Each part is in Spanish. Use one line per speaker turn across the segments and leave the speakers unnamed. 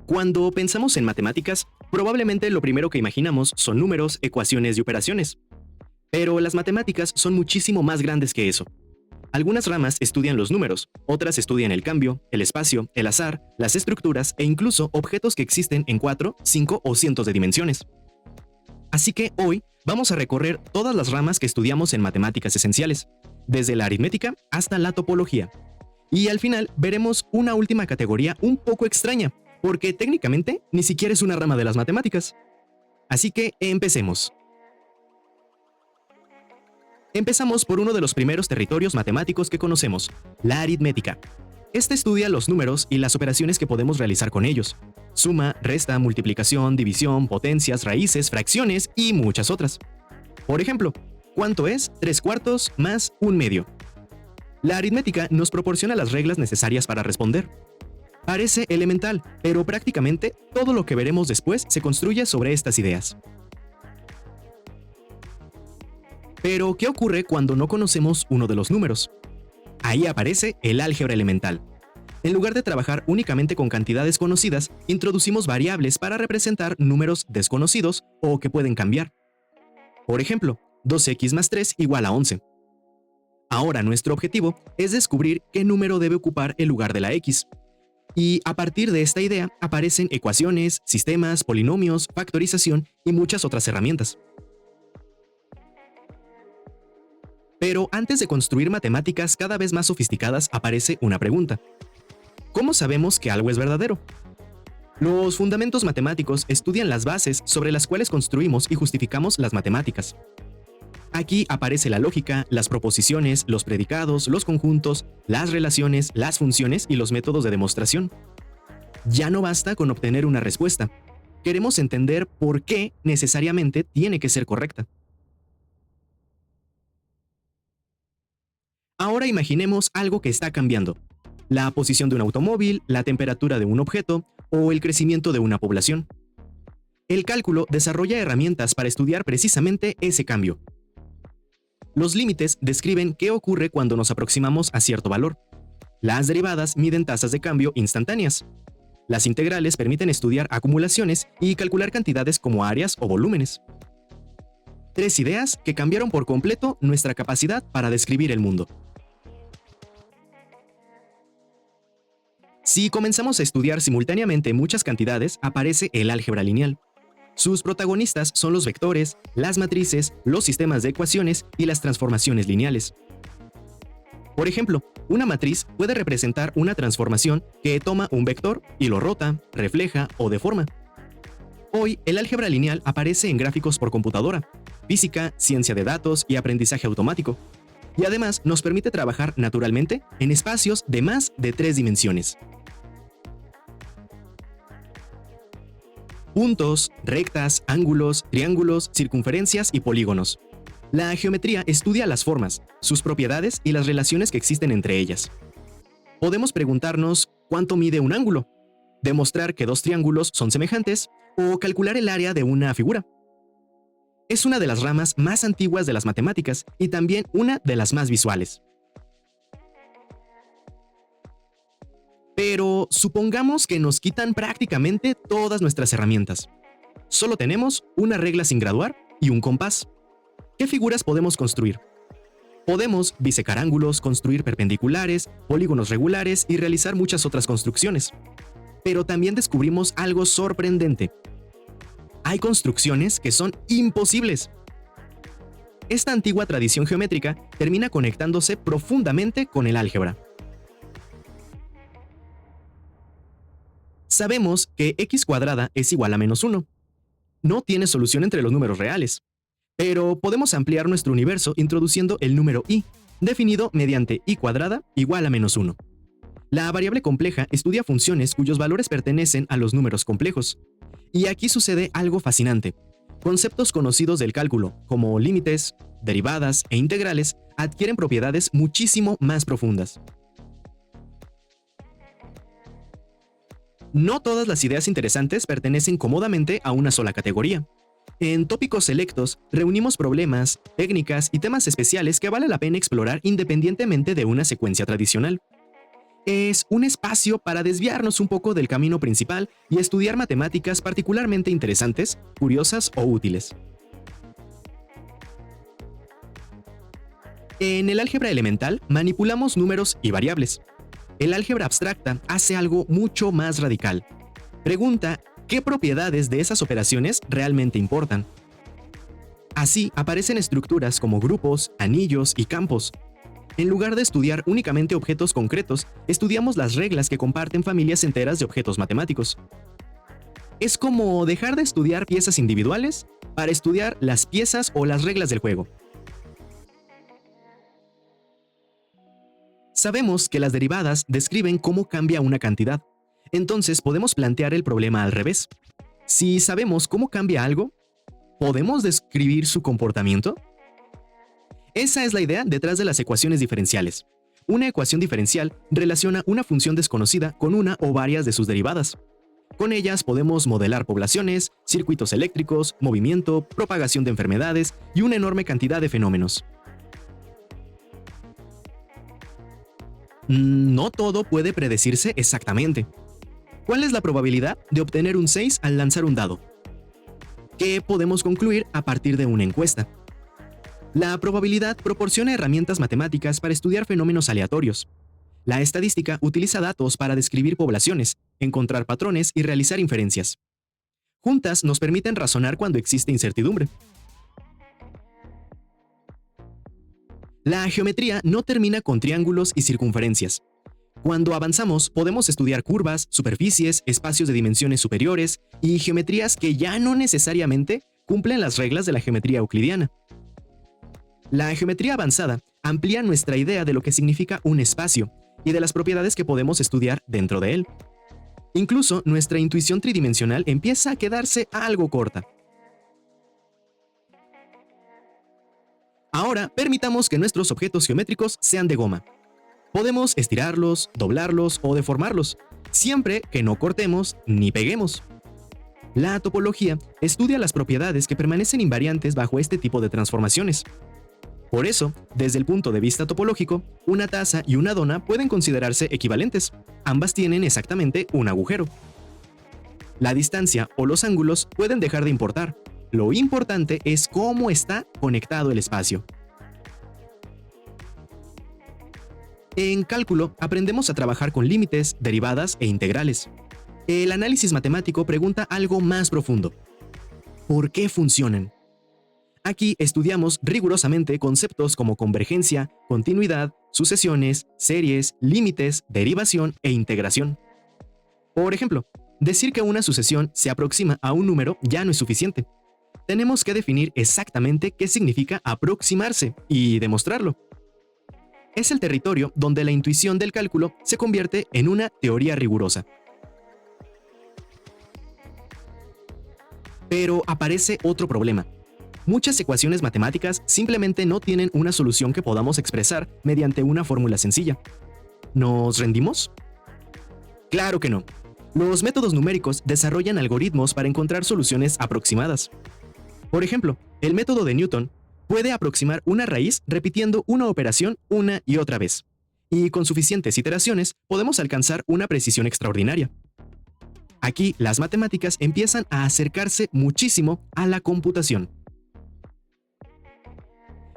Cuando pensamos en matemáticas, probablemente lo primero que imaginamos son números, ecuaciones y operaciones. Pero las matemáticas son muchísimo más grandes que eso. Algunas ramas estudian los números, otras estudian el cambio, el espacio, el azar, las estructuras e incluso objetos que existen en 4, 5 o cientos de dimensiones. Así que hoy vamos a recorrer todas las ramas que estudiamos en matemáticas esenciales, desde la aritmética hasta la topología. Y al final veremos una última categoría un poco extraña, porque técnicamente ni siquiera es una rama de las matemáticas. Así que empecemos. Empezamos por uno de los primeros territorios matemáticos que conocemos, la aritmética. Este estudia los números y las operaciones que podemos realizar con ellos. Suma, resta, multiplicación, división, potencias, raíces, fracciones y muchas otras. Por ejemplo, ¿cuánto es 3/4 más 1/2? La aritmética nos proporciona las reglas necesarias para responder. Parece elemental, pero prácticamente todo lo que veremos después se construye sobre estas ideas. Pero, ¿qué ocurre cuando no conocemos uno de los números? Ahí aparece el álgebra elemental. En lugar de trabajar únicamente con cantidades conocidas, introducimos variables para representar números desconocidos o que pueden cambiar. Por ejemplo, 2x más 3 igual a 11. Ahora nuestro objetivo es descubrir qué número debe ocupar el lugar de la x. Y a partir de esta idea aparecen ecuaciones, sistemas, polinomios, factorización y muchas otras herramientas. Pero antes de construir matemáticas cada vez más sofisticadas aparece una pregunta. ¿Cómo sabemos que algo es verdadero? Los fundamentos matemáticos estudian las bases sobre las cuales construimos y justificamos las matemáticas. Aquí aparece la lógica, las proposiciones, los predicados, los conjuntos, las relaciones, las funciones y los métodos de demostración. Ya no basta con obtener una respuesta. Queremos entender por qué necesariamente tiene que ser correcta. Ahora imaginemos algo que está cambiando. La posición de un automóvil, la temperatura de un objeto o el crecimiento de una población. El cálculo desarrolla herramientas para estudiar precisamente ese cambio. Los límites describen qué ocurre cuando nos aproximamos a cierto valor. Las derivadas miden tasas de cambio instantáneas. Las integrales permiten estudiar acumulaciones y calcular cantidades como áreas o volúmenes. Tres ideas que cambiaron por completo nuestra capacidad para describir el mundo. Si comenzamos a estudiar simultáneamente muchas cantidades, aparece el álgebra lineal. Sus protagonistas son los vectores, las matrices, los sistemas de ecuaciones y las transformaciones lineales. Por ejemplo, una matriz puede representar una transformación que toma un vector y lo rota, refleja o deforma. Hoy, el álgebra lineal aparece en gráficos por computadora, física, ciencia de datos y aprendizaje automático. Y además nos permite trabajar naturalmente en espacios de más de 3 dimensiones. Puntos, rectas, ángulos, triángulos, circunferencias y polígonos. La geometría estudia las formas, sus propiedades y las relaciones que existen entre ellas. Podemos preguntarnos cuánto mide un ángulo, demostrar que dos triángulos son semejantes o calcular el área de una figura. Es una de las ramas más antiguas de las matemáticas y también una de las más visuales. Pero supongamos que nos quitan prácticamente todas nuestras herramientas. Solo tenemos una regla sin graduar y un compás. ¿Qué figuras podemos construir? Podemos bisecar ángulos, construir perpendiculares, polígonos regulares y realizar muchas otras construcciones. Pero también descubrimos algo sorprendente. Hay construcciones que son imposibles. Esta antigua tradición geométrica termina conectándose profundamente con el álgebra. Sabemos que x² es igual a -1. No tiene solución entre los números reales. Pero podemos ampliar nuestro universo introduciendo el número i, definido mediante i² igual a -1. La variable compleja estudia funciones cuyos valores pertenecen a los números complejos. Y aquí sucede algo fascinante. Conceptos conocidos del cálculo, como límites, derivadas e integrales, adquieren propiedades muchísimo más profundas. No todas las ideas interesantes pertenecen cómodamente a una sola categoría. En tópicos selectos, reunimos problemas, técnicas y temas especiales que vale la pena explorar independientemente de una secuencia tradicional. Es un espacio para desviarnos un poco del camino principal y estudiar matemáticas particularmente interesantes, curiosas o útiles. En el álgebra elemental manipulamos números y variables. El álgebra abstracta hace algo mucho más radical. Pregunta qué propiedades de esas operaciones realmente importan. Así aparecen estructuras como grupos, anillos y campos. En lugar de estudiar únicamente objetos concretos, estudiamos las reglas que comparten familias enteras de objetos matemáticos. Es como dejar de estudiar piezas individuales para estudiar las piezas o las reglas del juego. Sabemos que las derivadas describen cómo cambia una cantidad. Entonces podemos plantear el problema al revés. Si sabemos cómo cambia algo, ¿podemos describir su comportamiento? Esa es la idea detrás de las ecuaciones diferenciales. Una ecuación diferencial relaciona una función desconocida con una o varias de sus derivadas. Con ellas podemos modelar poblaciones, circuitos eléctricos, movimiento, propagación de enfermedades y una enorme cantidad de fenómenos. No todo puede predecirse exactamente. ¿Cuál es la probabilidad de obtener un 6 al lanzar un dado? ¿Qué podemos concluir a partir de una encuesta? La probabilidad proporciona herramientas matemáticas para estudiar fenómenos aleatorios. La estadística utiliza datos para describir poblaciones, encontrar patrones y realizar inferencias. Juntas nos permiten razonar cuando existe incertidumbre. La geometría no termina con triángulos y circunferencias. Cuando avanzamos, podemos estudiar curvas, superficies, espacios de dimensiones superiores y geometrías que ya no necesariamente cumplen las reglas de la geometría euclidiana. La geometría avanzada amplía nuestra idea de lo que significa un espacio y de las propiedades que podemos estudiar dentro de él. Incluso nuestra intuición tridimensional empieza a quedarse algo corta. Ahora, permitamos que nuestros objetos geométricos sean de goma. Podemos estirarlos, doblarlos o deformarlos, siempre que no cortemos ni peguemos. La topología estudia las propiedades que permanecen invariantes bajo este tipo de transformaciones. Por eso, desde el punto de vista topológico, una taza y una dona pueden considerarse equivalentes. Ambas tienen exactamente un agujero. La distancia o los ángulos pueden dejar de importar. Lo importante es cómo está conectado el espacio. En cálculo, aprendemos a trabajar con límites, derivadas e integrales. El análisis matemático pregunta algo más profundo. ¿Por qué funcionan? Aquí estudiamos rigurosamente conceptos como convergencia, continuidad, sucesiones, series, límites, derivación e integración. Por ejemplo, decir que una sucesión se aproxima a un número ya no es suficiente. Tenemos que definir exactamente qué significa aproximarse y demostrarlo. Es el territorio donde la intuición del cálculo se convierte en una teoría rigurosa. Pero aparece otro problema. Muchas ecuaciones matemáticas simplemente no tienen una solución que podamos expresar mediante una fórmula sencilla. ¿Nos rendimos? Claro que no. Los métodos numéricos desarrollan algoritmos para encontrar soluciones aproximadas. Por ejemplo, el método de Newton puede aproximar una raíz repitiendo una operación una y otra vez. Y con suficientes iteraciones podemos alcanzar una precisión extraordinaria. Aquí las matemáticas empiezan a acercarse muchísimo a la computación.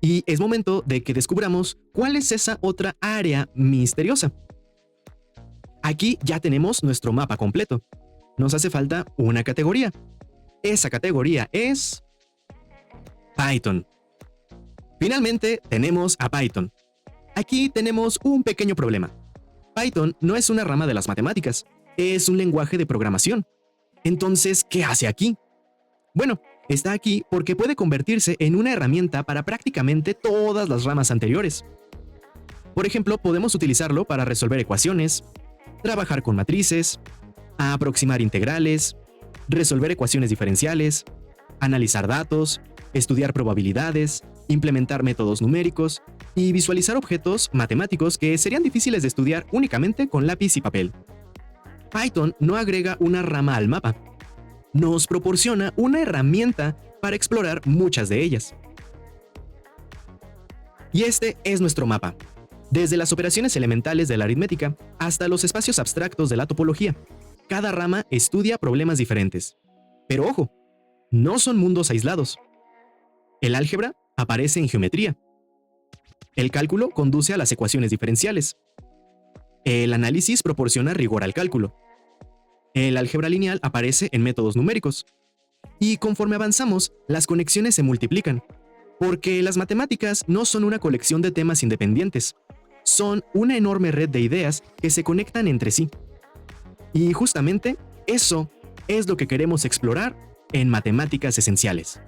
Y es momento de que descubramos cuál es esa otra área misteriosa. Aquí ya tenemos nuestro mapa completo. Nos hace falta una categoría. Esa categoría es Python. Finalmente tenemos a Python. Aquí tenemos un pequeño problema. Python no es una rama de las matemáticas, es un lenguaje de programación. Entonces, ¿qué hace aquí? Bueno, está aquí porque puede convertirse en una herramienta para prácticamente todas las ramas anteriores. Por ejemplo, podemos utilizarlo para resolver ecuaciones, trabajar con matrices, aproximar integrales, resolver ecuaciones diferenciales, analizar datos, estudiar probabilidades, implementar métodos numéricos y visualizar objetos matemáticos que serían difíciles de estudiar únicamente con lápiz y papel. Python no agrega una rama al mapa. Nos proporciona una herramienta para explorar muchas de ellas. Y este es nuestro mapa. Desde las operaciones elementales de la aritmética hasta los espacios abstractos de la topología, cada rama estudia problemas diferentes. Pero ojo, no son mundos aislados. El álgebra aparece en geometría. El cálculo conduce a las ecuaciones diferenciales. El análisis proporciona rigor al cálculo. El álgebra lineal aparece en métodos numéricos. Y conforme avanzamos, las conexiones se multiplican, porque las matemáticas no son una colección de temas independientes, son una enorme red de ideas que se conectan entre sí. Y justamente eso es lo que queremos explorar en Matemáticas Esenciales.